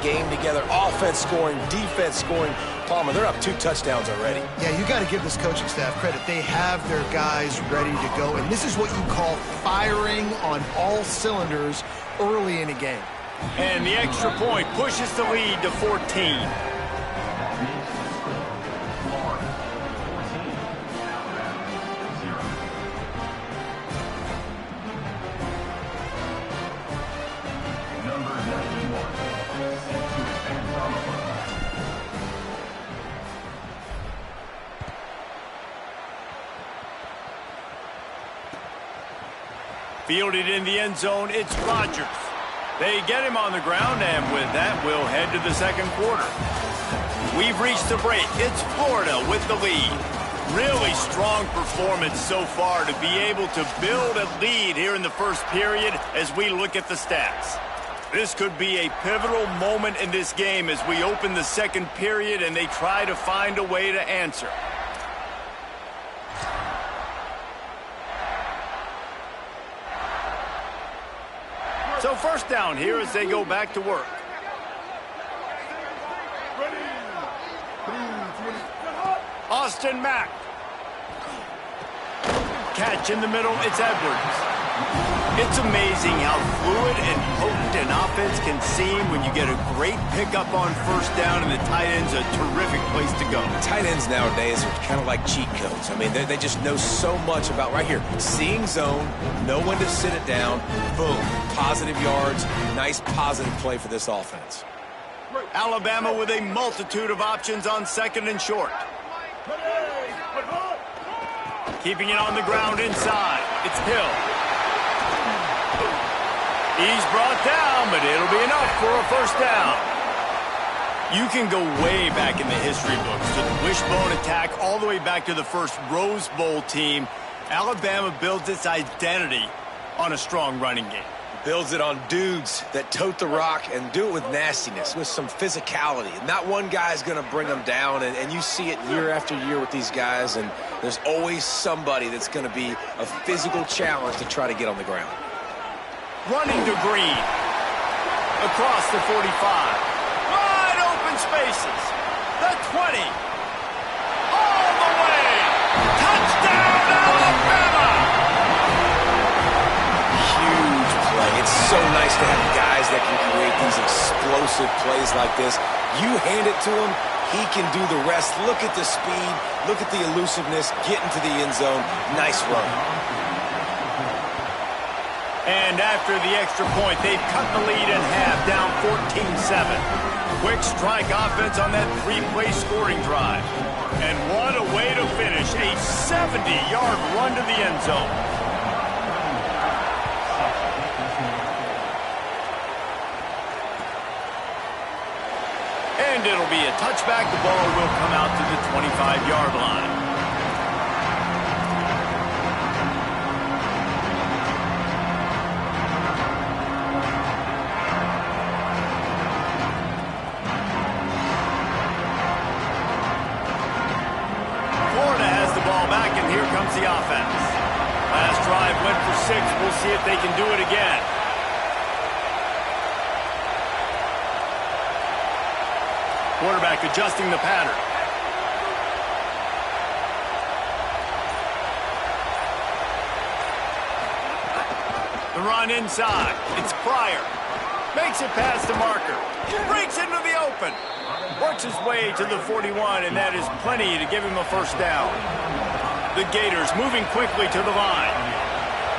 game together, offense scoring, defense scoring. Palmer, they're up 2 touchdowns already. Yeah, you got to give this coaching staff credit. They have their guys ready to go, and this is what you call firing on all cylinders early in a game. And the extra point pushes the lead to 14. Fielded in the end zone, it's Rodgers. They get him on the ground, and with that, we'll head to the second quarter. We've reached the break. It's Florida with the lead. Really strong performance so far to be able to build a lead here in the first period as we look at the stats. This could be a pivotal moment in this game as we open the second period and they try to find a way to answer. So first down here as they go back to work. Austin Mack. Catch in the middle, it's Edwards. It's amazing how fluid and potent an offense can seem when you get a great pickup on first down, and the tight end's a terrific place to go. Tight ends nowadays are kind of like cheat codes. I mean, they just know so much about right here. Seeing zone, know when to sit it down, boom, positive yards, nice positive play for this offense. Alabama with a multitude of options on second and short. Keeping it on the ground inside. It's Hill. He's brought down, but it'll be enough for a first down. You can go way back in the history books to the wishbone attack all the way back to the first Rose Bowl team. Alabama builds its identity on a strong running game. Builds it on dudes that tote the rock and do it with nastiness, with some physicality. Not one guy's going to bring them down, and you see it year after year with these guys, and there's always somebody that's going to be a physical challenge to try to get on the ground. Running to Green. Across the 45. Wide open spaces. The 20. All the way. Touchdown, Alabama! Huge play. It's so nice to have guys that can create these explosive plays like this. You hand it to him, he can do the rest. Look at the speed. Look at the elusiveness. Get into the end zone. Nice run. And after the extra point, they've cut the lead in half, down 14-7. Quick strike offense on that 3-play scoring drive. And what a way to finish, a 70-yard run to the end zone. And it'll be a touchback. The ball will come out to the 25-yard line. Here comes the offense. Last drive went for 6. We'll see if they can do it again. Quarterback adjusting the pattern. The run inside. It's Pryor. Makes it past the marker. Breaks into the open. Works his way to the 41, and that is plenty to give him a first down. The Gators moving quickly to the line.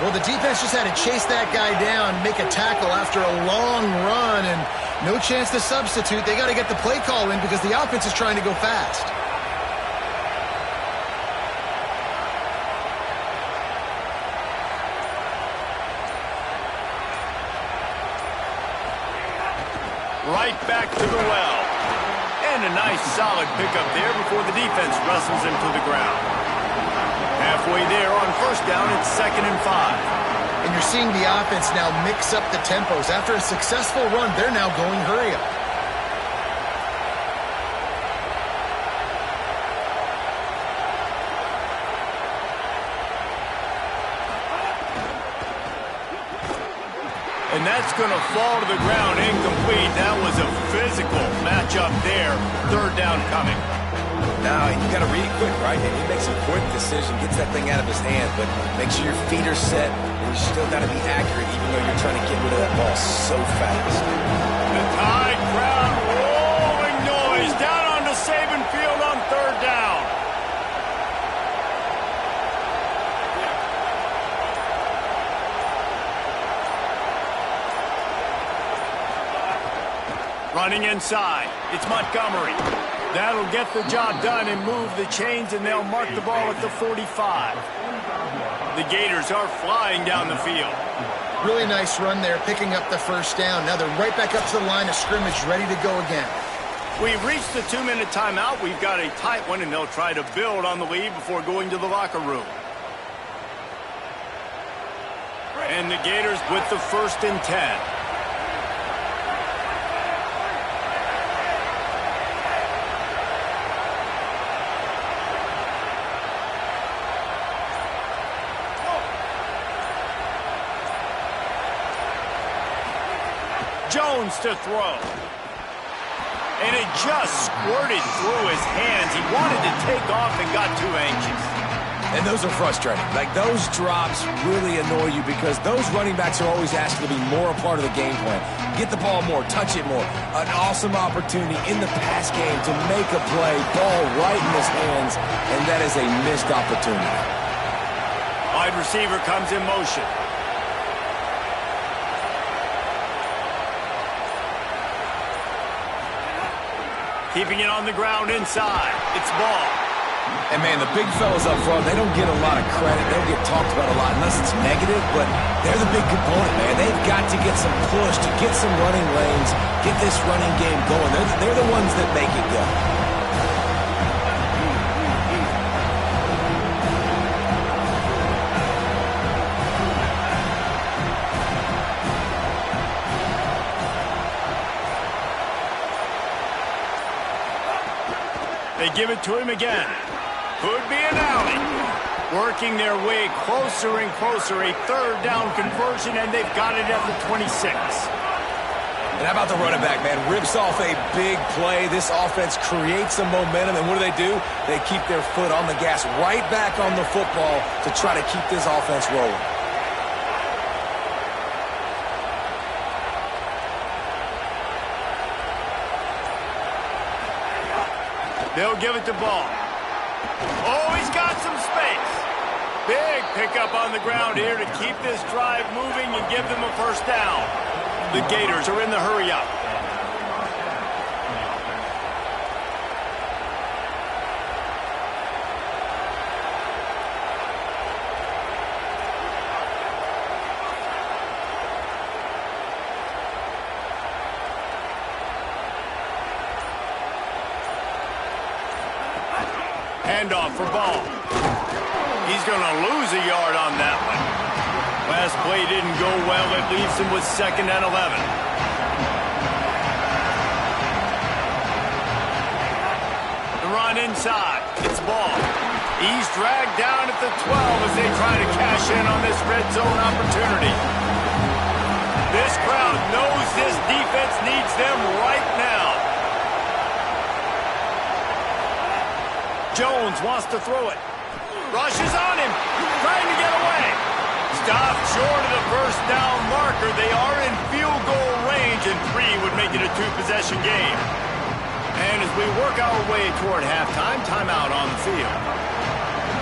Well, the defense just had to chase that guy down, make a tackle after a long run, and no chance to substitute. They got to get the play call in because the offense is trying to go fast. Right back to the well. And a nice solid pickup there before the defense wrestles him to the ground. Halfway there on first down, it's 2nd and 5. And you're seeing the offense now mix up the tempos. After a successful run, they're now going hurry up. And that That's going to fall to the ground incomplete. That was a physical matchup there. Third down coming. Now, you got to read it quick, right? And he makes a quick decision, gets that thing out of his hand, but make sure your feet are set, and you still got to be accurate, even though you're trying to get rid of that ball so fast. The Tide crowd rolling noise down onto Saban Field on third down. Running inside, it's Montgomery. That'll get the job done and move the chains, and they'll mark the ball at the 45. The Gators are flying down the field. Really nice run there, picking up the first down. Now they're right back up to the line of scrimmage, ready to go again. We've reached the 2-minute timeout. We've got a tight one, and they'll try to build on the lead before going to the locker room. And the Gators with the 1st and 10. Jones to throw. And it just squirted through his hands. He wanted to take off and got too anxious. And those are frustrating. Like, those drops really annoy you because those running backs are always asked to be more a part of the game plan. Get the ball more, touch it more. An awesome opportunity in the pass game to make a play, ball right in his hands, and that is a missed opportunity. Wide receiver comes in motion. Keeping it on the ground inside. It's Ball. And, man, the big fellas up front, they don't get a lot of credit. They don't get talked about a lot unless it's negative, but they're the big component, man. They've got to get some push, to get some running lanes, get this running game going. They're the ones that make it go. They give it to him again. Could be an alley. Working their way closer and closer. A third down conversion, and they've got it at the 26. And how about the running back, man? Rips off a big play. This offense creates some momentum, and what do? They keep their foot on the gas, right back on the football to try to keep this offense rolling. They'll give it to Ball. Oh, he's got some space. Big pickup on the ground here to keep this drive moving and give them a first down. The Gators are in the hurry-up. Handoff for Ball. He's going to lose a yard on that one. Last play didn't go well. It leaves him with 2nd and 11. The run inside. It's Ball. He's dragged down at the 12 as they try to cash in on this red zone opportunity. This crowd knows this defense needs them right now. Jones wants to throw it. Rushes on him. Trying to get away. Stopped short of the first down marker. They are in field goal range, and 3 would make it a 2-possession game. And as we work our way toward halftime, timeout on the field.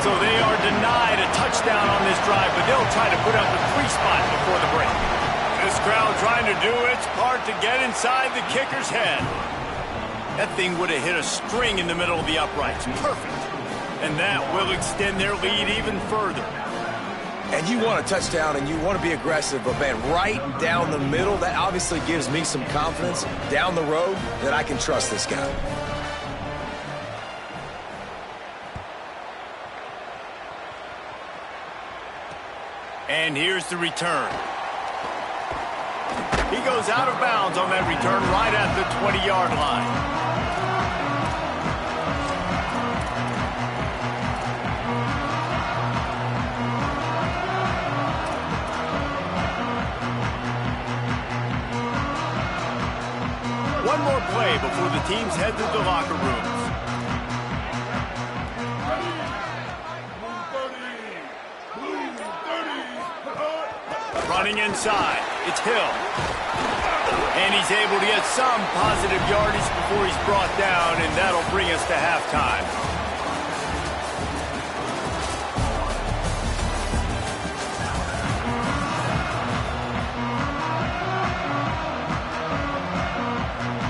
So they are denied a touchdown on this drive, but they'll try to put up a 3 spot before the break. This crowd trying to do its part to get inside the kicker's head. That thing would have hit a string in the middle of the uprights. Perfect. And that will extend their lead even further. And you want a touchdown and you want to be aggressive, but, man, right down the middle, that obviously gives me some confidence down the road that I can trust this guy. And here's the return. He goes out of bounds on that return right at the 20-yard line. before the teams head to the locker rooms. Running inside, it's Hill. And he's able to get some positive yardage before he's brought down, and that'll bring us to halftime.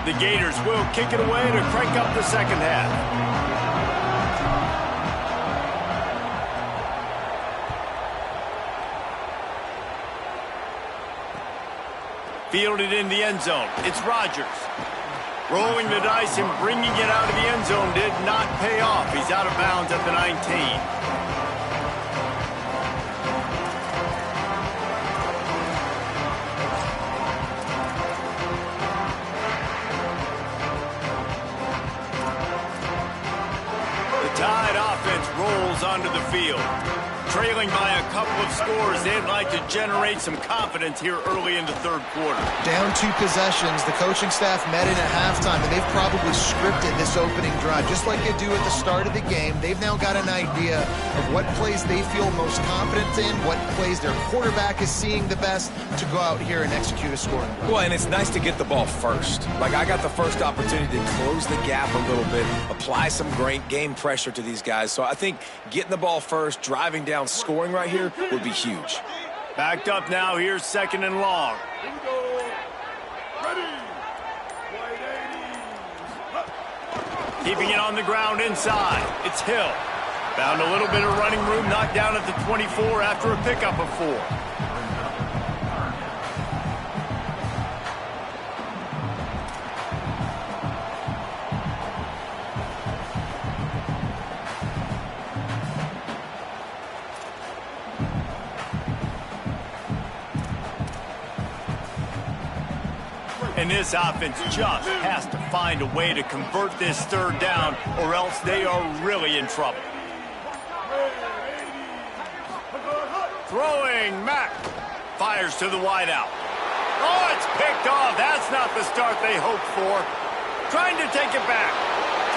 The Gators will kick it away to crank up the second half. Fielded in the end zone. It's Rodgers. Rolling the dice and bringing it out of the end zone did not pay off. He's out of bounds at the 19. Tide offense rolls onto the field. Trailing by a couple of scores, they'd like to generate some confidence here early in the third quarter. Down 2 possessions, the coaching staff met in at halftime, and they've probably scripted this opening drive. Just like they do at the start of the game, they've now got an idea of what plays they feel most confident in, what plays their quarterback is seeing the best to go out here and execute a scoring drive. Well, and it's nice to get the ball first. Like, I got the first opportunity to close the gap a little bit, apply some great game pressure to these guys. So I think getting the ball first, driving down, scoring right here would be huge. Backed up now. Here's second and long. Keeping it on the ground inside. It's Hill. Found a little bit of running room, knocked down at the 24 after a pickup of 4. And this offense just has to find a way to convert this third down, or else they are really in trouble. Throwing, Mack fires to the wideout. Oh, it's picked off. That's not the start they hoped for. Trying to take it back.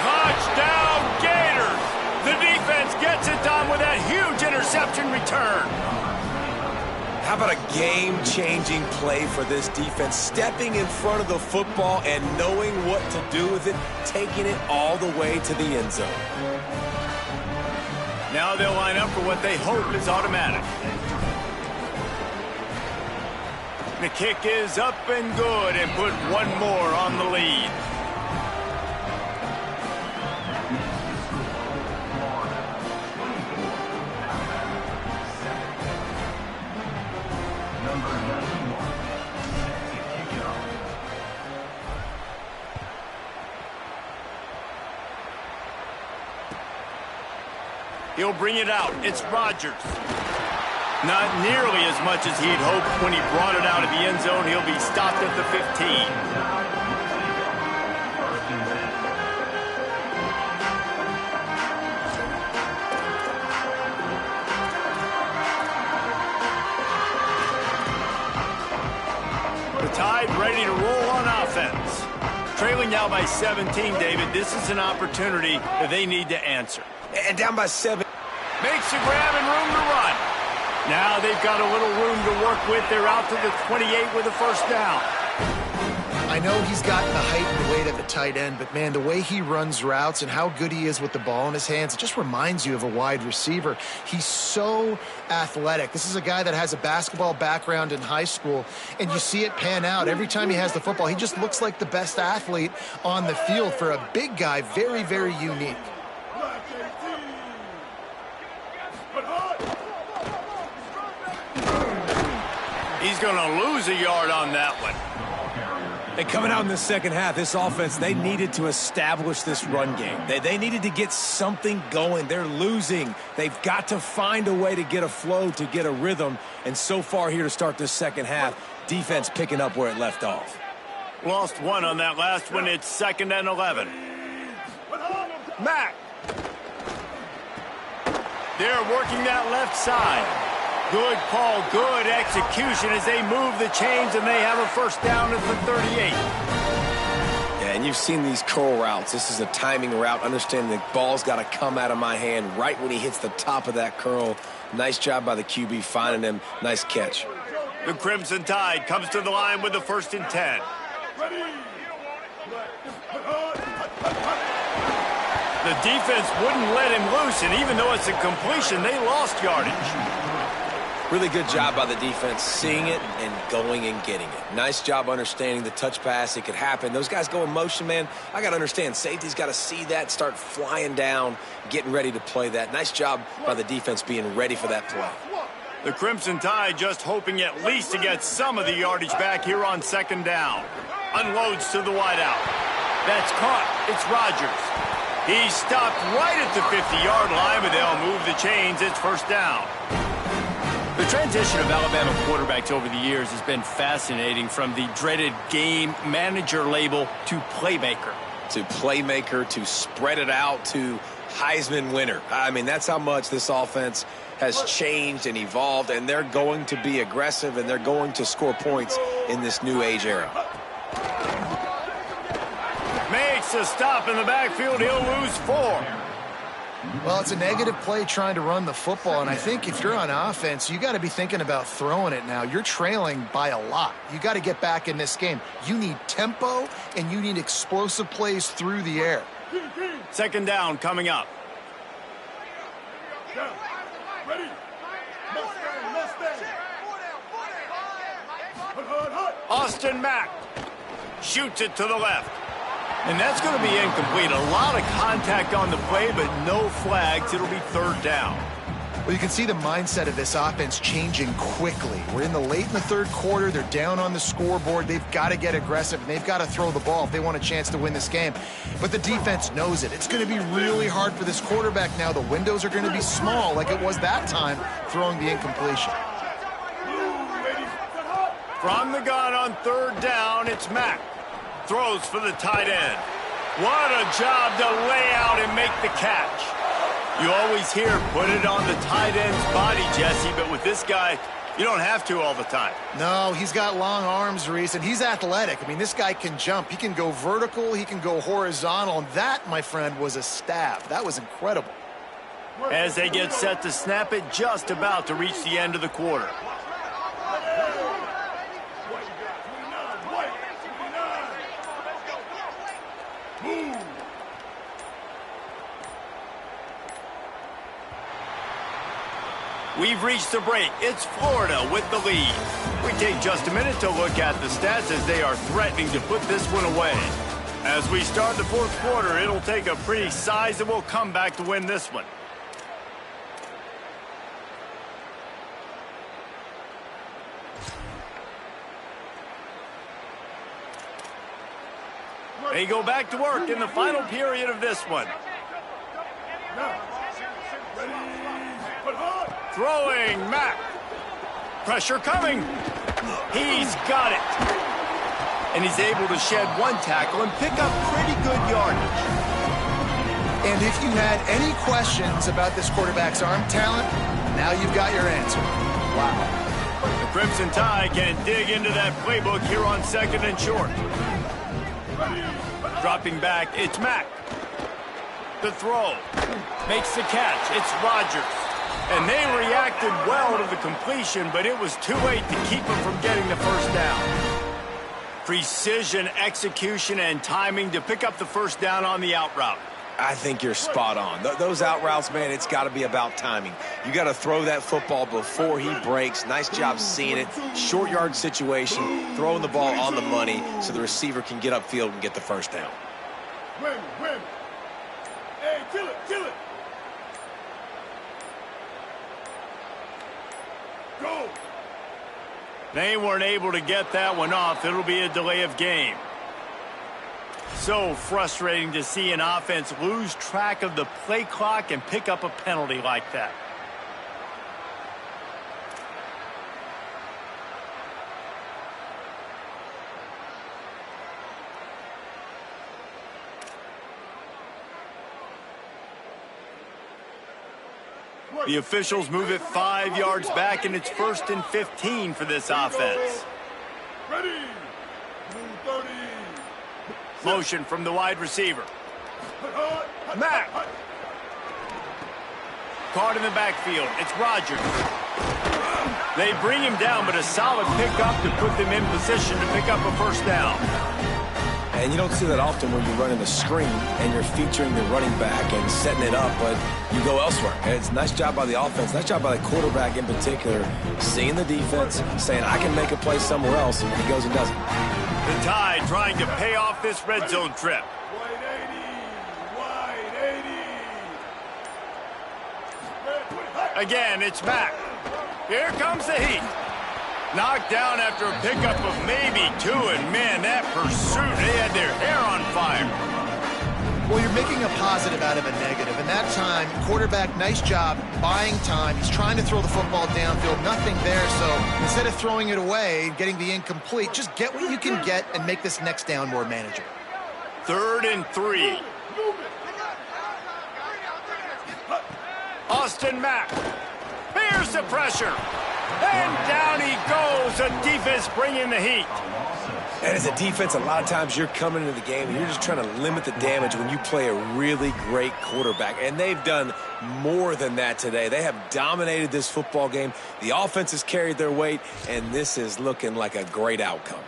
Touchdown, Gators. The defense gets it done with that huge interception return. How about a game-changing play for this defense? Stepping in front of the football and knowing what to do with it, taking it all the way to the end zone. Now they'll line up for what they hope is automatic. The kick is up and good, and put one more on the lead. He'll bring it out. It's Rodgers. Not nearly as much as he'd hoped when he brought it out of the end zone. He'll be stopped at the 15. The Tide ready to roll on offense. Trailing now by 17, David. This is an opportunity that they need to answer. And down by 7. Makes a grab and room to run. Now they've got a little room to work with. They're out to the 28 with a first down. I know he's got the height and the weight of a tight end, but, man, the way he runs routes and how good he is with the ball in his hands, it just reminds you of a wide receiver. He's so athletic. This is a guy that has a basketball background in high school, and you see it pan out. Every time he has the football, he just looks like the best athlete on the field. For a big guy, very, very unique. He's going to lose a yard on that one. And coming out in the second half, this offense, they needed to establish this run game. They needed to get something going. They're losing. They've got to find a way to get a flow, to get a rhythm. And so far here to start this second half, defense picking up where it left off. Lost one on that last one. It's 2nd and 11. Mack. They're working that left side. Good call, good execution as they move the chains, and they have a first down at the 38. Yeah, and And you've seen these curl routes. This is a timing route, understanding the ball's got to come out of my hand right when he hits the top of that curl. Nice job by the QB finding him. Nice catch. The Crimson Tide comes to the line with the 1st and 10. The defense wouldn't let him loose, and even though it's a completion, they lost yardage. Really good job by the defense, seeing it and going and getting it. Nice job understanding the touch pass. It could happen. Those guys go in motion, man. I got to understand. Safety's got to see that, start flying down, getting ready to play that. Nice job by the defense being ready for that play. The Crimson Tide just hoping at least to get some of the yardage back here on 2nd down. Unloads to the wideout. That's caught. It's Rodgers. He's stopped right at the 50-yard line, but they'll move the chains. It's 1st down. The transition of Alabama quarterbacks over the years has been fascinating, from the dreaded game manager label to playmaker. To playmaker, to spread it out, to Heisman winner. I mean, that's how much this offense has changed and evolved, and they're going to be aggressive, and they're going to score points in this new age era. Makes a stop in the backfield. He'll lose 4. Well, it's a negative play trying to run the football, and I think if you're on offense, you got to be thinking about throwing it now. You're trailing by a lot. You got to get back in this game. You need tempo, and you need explosive plays through the air. 2nd down coming up. Austin Mack shoots it to the left. And that's going to be incomplete. A lot of contact on the play, but no flags. It'll be 3rd down. Well, you can see the mindset of this offense changing quickly. We're late in the 3rd quarter. They're down on the scoreboard. They've got to get aggressive, and they've got to throw the ball if they want a chance to win this game. But the defense knows it. It's going to be really hard for this quarterback now. The windows are going to be small like it was that time throwing the incompletion. From the gun on 3rd down, it's Mack. Throws for the tight end. What a job to lay out and make the catch. You always hear put it on the tight end's body, Jesse, but with this guy, you don't have to all the time. No, he's got long arms, Reese, and he's athletic. I mean, this guy can jump. He can go vertical. He can go horizontal. And that, my friend, was a stab. That was incredible. As they get set to snap it, just about to reach the end of the quarter. We've reached the break. It's Florida with the lead. We take just a minute to look at the stats as they are threatening to put this one away. As we start the 4th quarter, it'll take a pretty sizable comeback to win this one. They go back to work in the final period of this one. Throwing Mack. Pressure coming. He's got it. And he's able to shed 1 tackle and pick up pretty good yardage. And if you had any questions about this quarterback's arm talent, now you've got your answer. Wow. The Crimson Tide can dig into that playbook here on 2nd and short. Dropping back, it's Mack. The throw. Makes the catch. It's Rodgers. And they reacted well to the completion, but it was too late to keep them from getting the 1st down. Precision, execution, and timing to pick up the 1st down on the out route. I think you're spot on. Those out routes, man, it's got to be about timing. You got to throw that football before he breaks. Nice job seeing it. Short yard situation, throwing the ball on the money so the receiver can get upfield and get the 1st down. Win. Hey, kill it. Go. They weren't able to get that one off. It'll be a delay of game. So frustrating to see an offense lose track of the play clock and pick up a penalty like that. The officials move it 5 yards back, and it's 1st and 15 for this offense. Ready. 30. Motion from the wide receiver. Mack. Caught in the backfield. It's Rodgers. They bring him down, but a solid pickup to put them in position to pick up a first down. And you don't see that often when you're running a screen and you're featuring the running back and setting it up, but you go elsewhere. And it's a nice job by the offense, nice job by the quarterback in particular, seeing the defense, saying, I can make a play somewhere else, and he goes and does it. The Tide trying to pay off this red zone trip. Wide 80. Again, it's Mack. Here comes the heat. Knocked down after a pickup of maybe 2, and man, that pursuit, they had their hair on fire. Well, you're making a positive out of a negative, and that time, quarterback, nice job, buying time. He's trying to throw the football downfield, nothing there, so instead of throwing it away, getting the incomplete, just get what you can get and make this next down more manageable. 3rd and 3. Austin Mack. Here's the pressure. And down he goes. The defense bringing the heat. And as a defense, a lot of times you're coming into the game and you're just trying to limit the damage when you play a really great quarterback. And they've done more than that today. They have dominated this football game. The offense has carried their weight, and this is looking like a great outcome.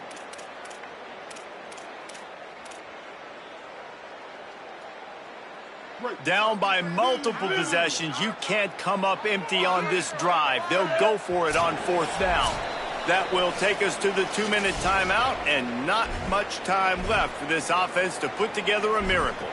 Down by multiple possessions, you can't come up empty on this drive. They'll go for it on 4th down. That will take us to the 2-minute timeout, and not much time left for this offense to put together a miracle.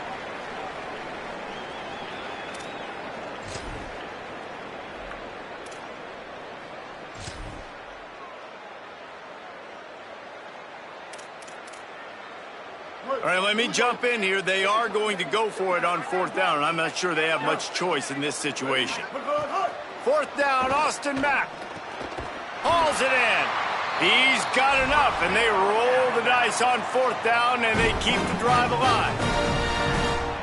All right, let me jump in here. They are going to go for it on 4th down, and I'm not sure they have much choice in this situation. 4th down, Austin Mack. Hauls it in. He's got enough, and they roll the dice on 4th down, and they keep the drive alive.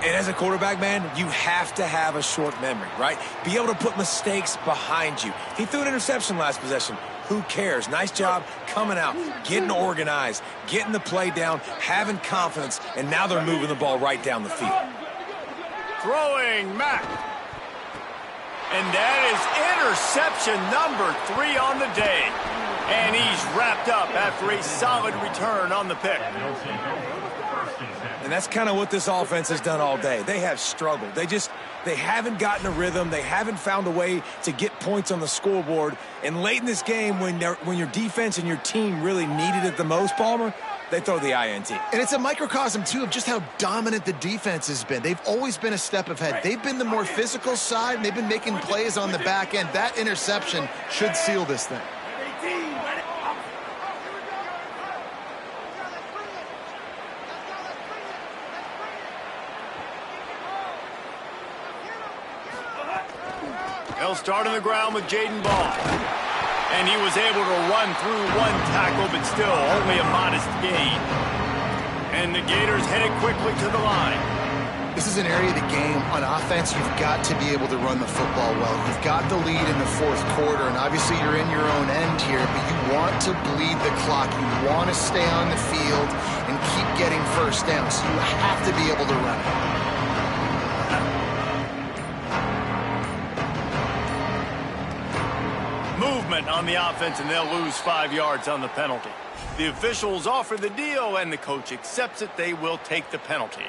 And as a quarterback, man, you have to have a short memory, right? Be able to put mistakes behind you. He threw an interception last possession. Who cares? Nice job coming out, getting organized, getting the play down, having confidence, and now they're moving the ball right down the field. Throwing Mack. And that is interception number 3 on the day. And he's wrapped up after a solid return on the pick. And that's kind of what this offense has done all day. They have struggled. They haven't gotten a rhythm. They haven't found a way to get points on the scoreboard. And late in this game, when your defense and your team really needed it the most, Palmer, they throw the INT. And it's a microcosm, too, of just how dominant the defense has been. They've always been a step ahead. They've been the more physical side, and they've been making plays on the back end. That interception should seal this thing. They'll start on the ground with Jaden Ball. And he was able to run through 1 tackle, but still only a modest gain. And the Gators headed quickly to the line. This is an area of the game. On offense, you've got to be able to run the football well. You've got the lead in the 4th quarter, and obviously you're in your own end here, but you want to bleed the clock. You want to stay on the field and keep getting first down, so you have to be able to run it. Movement on the offense, and they'll lose 5 yards on the penalty. The officials offer the deal, and the coach accepts it. They will take the penalty.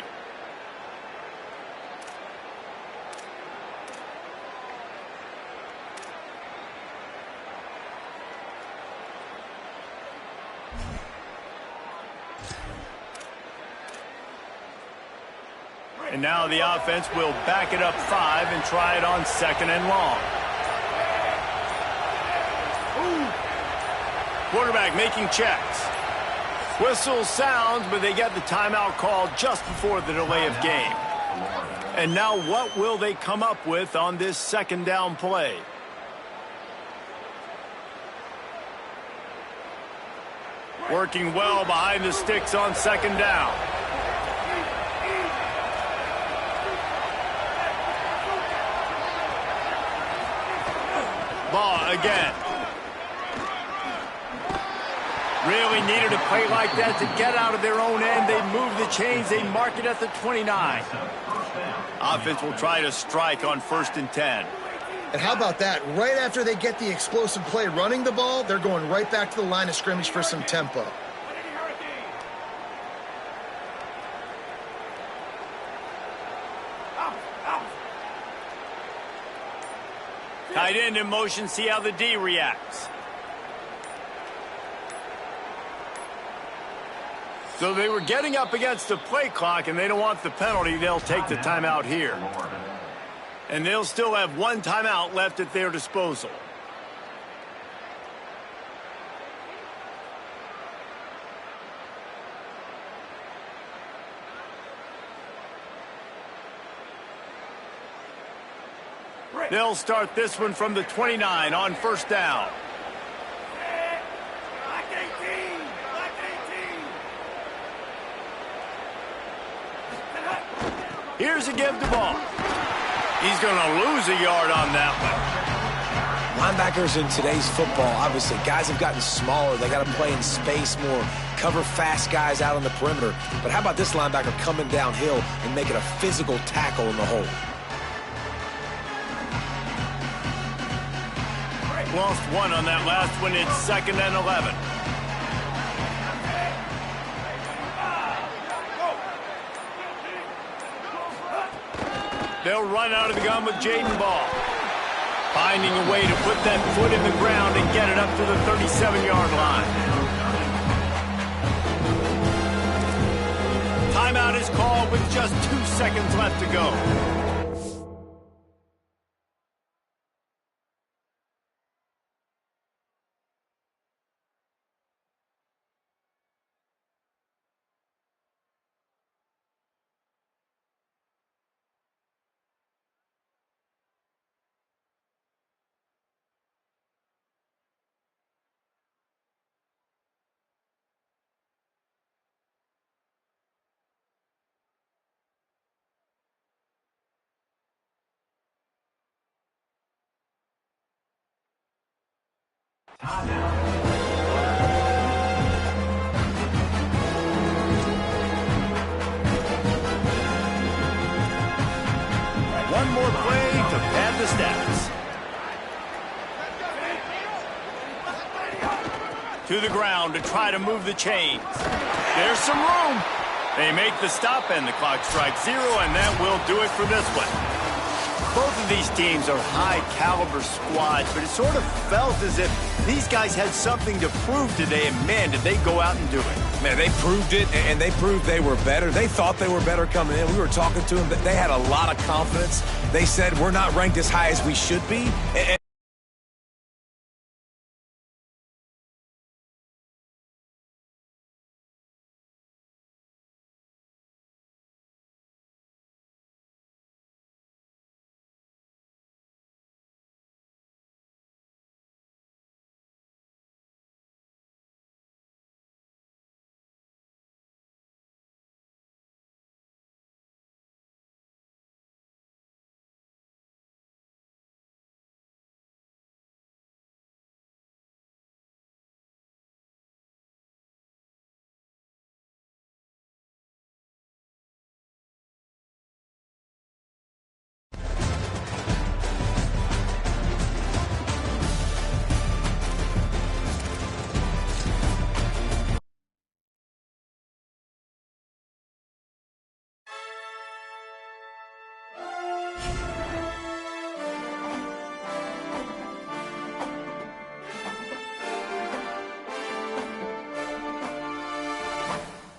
And now the offense will back it up 5 and try it on 2nd and long. Quarterback making checks. Whistle sounds, but they get the timeout called just before the delay of game. And now what will they come up with on this 2nd down play? Working well behind the sticks on 2nd down. Ball again. Really needed a play like that to get out of their own end. They move the chains. They mark it at the 29. Offense will try to strike on 1st and 10. And how about that? Right after they get the explosive play running the ball, they're going right back to the line of scrimmage for some tempo. Tight end in motion, see how the D reacts. So they were getting up against the play clock, and they don't want the penalty. They'll take the timeout here. And they'll still have 1 timeout left at their disposal. They'll start this one from the 29 on 1st down. Here's a give the ball. He's going to lose a yard on that one. Linebackers in today's football, obviously, guys have gotten smaller. They got to play in space more, cover fast guys out on the perimeter. But how about this linebacker coming downhill and making a physical tackle in the hole? Lost 1 on that last one. It's 2nd and 11. They'll run out of the gun with Jaden Ball. Finding a way to put that foot in the ground and get it up to the 37-yard line. Timeout is called with just 2 seconds left to go. One more play to pad the stats. To the ground to try to move the chains. There's some room. They make the stop and the clock strikes 0, and that will do it for this one. Both of these teams are high-caliber squads, but it sort of felt as if these guys had something to prove today, and, man, did they go out and do it. Man, they proved it, and they proved they were better. They thought they were better coming in. We were talking to them. They had a lot of confidence. They said, we're not ranked as high as we should be.